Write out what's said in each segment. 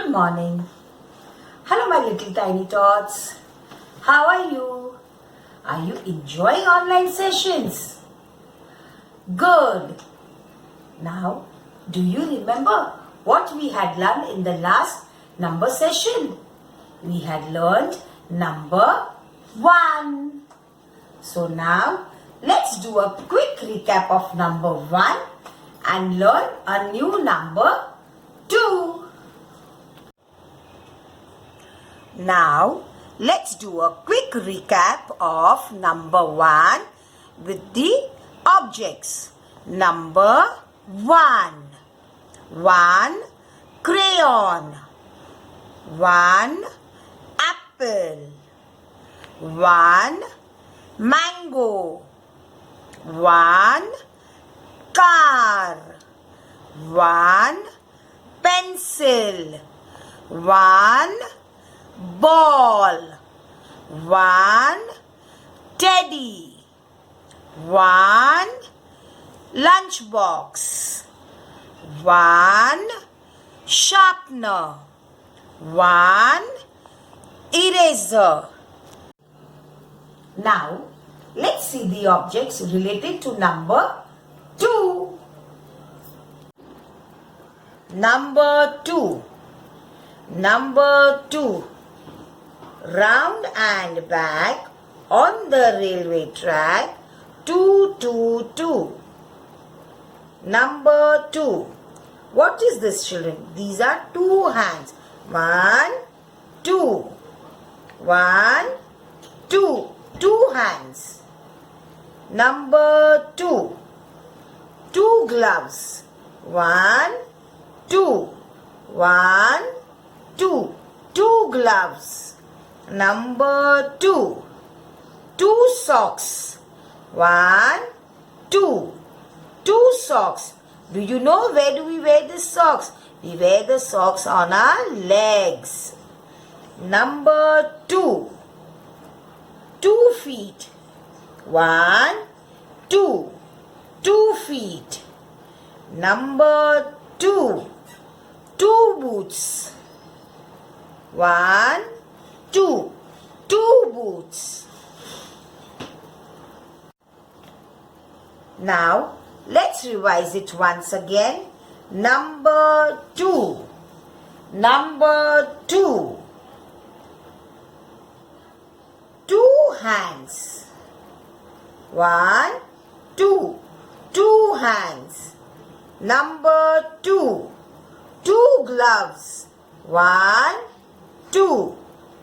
Good morning. Hello my little tiny tots. How are you? Are you enjoying online sessions? Good. Now, do you remember what we had learned in the last number session? We had learned number 1. So now, let's do a quick recap of number 1 and learn a new number 2. Now, let's do a quick recap of number 1 with the objects. Number 1. 1 crayon. 1 apple. 1 mango. 1 car. 1 pencil. 1 ball. 1 teddy. 1 lunchbox. 1 sharpener. 1 eraser. Now, let's see the objects related to number 2. Number 2. Number 2. Round and back on the railway track 222. Number 2. What is this, children? These are 2 hands. 1, 2. 1, 2. 2 hands. Number 2. 2 gloves. 1, 2. 1, 2. 2 gloves. Number 2. 2 socks. 1, 2. 2 socks. Do you know where do we wear the socks? We wear the socks on our legs. Number 2. 2 feet. 1, 2. 2 feet. Number 2. 2 boots. 1, 2. 2 boots. Now, let's revise it once again. Number 2. Number 2. 2 hands. 1, 2. 2 hands. Number 2. 2 gloves. 1, 2.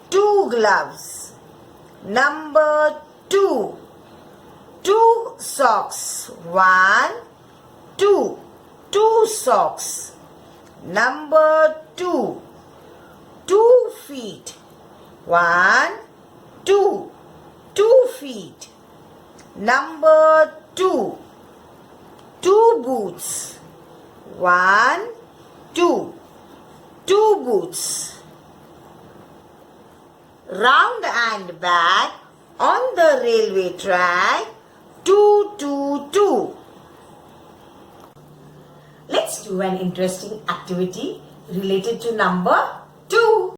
2 gloves. Number 2. 2 socks. 1, 2. 2 socks. Number 2. 2 feet. 1, 2. 2 feet. Number 2. 2 boots. 1, 2. 2 boots. Round and back on the railway track 222. Let's do an interesting activity related to number 2.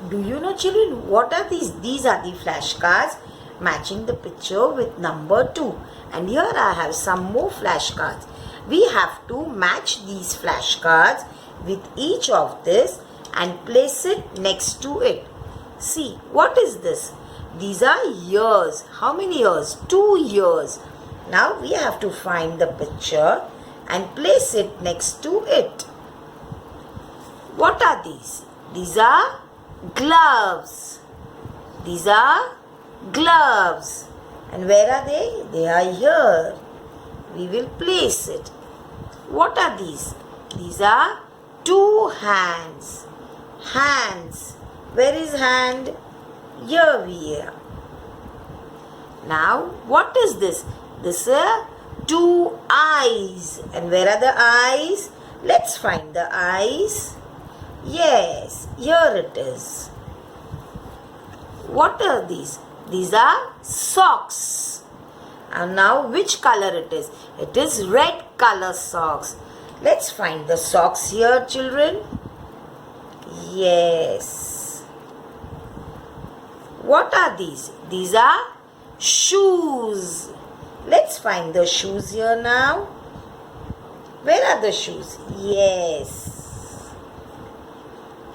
Do you know, children, what are these? These are the flashcards matching the picture with number 2. And here I have some more flashcards. We have to match these flashcards with each of this and place it next to it. See, what is this? These are years. How many years? 2 years. Now we have to find the picture and place it next to it. What are these? These are gloves. These are gloves. And where are they? They are here. We will place it. What are these? These are 2 hands. Hands. Where is hand? Here we are. Now, what is this? This is 2 eyes. And where are the eyes? Let's find the eyes. Yes, here it is. What are these? These are socks. And now which color it is? It is red color socks. Let's find the socks here, children. Yes. What are these? These are shoes. Let's find the shoes here now. Where are the shoes? Yes.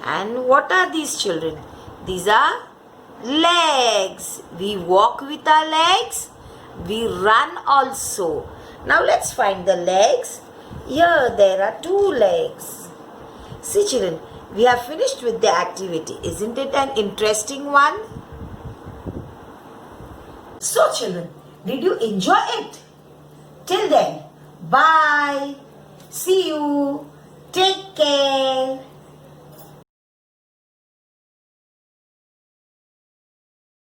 And what are these, children? These are legs. We walk with our legs. We run also. Now let's find the legs. Here there are 2 legs. See, children, we have finished with the activity. Isn't it an interesting one? So, children, did you enjoy it? Till then, bye. See you. Take care.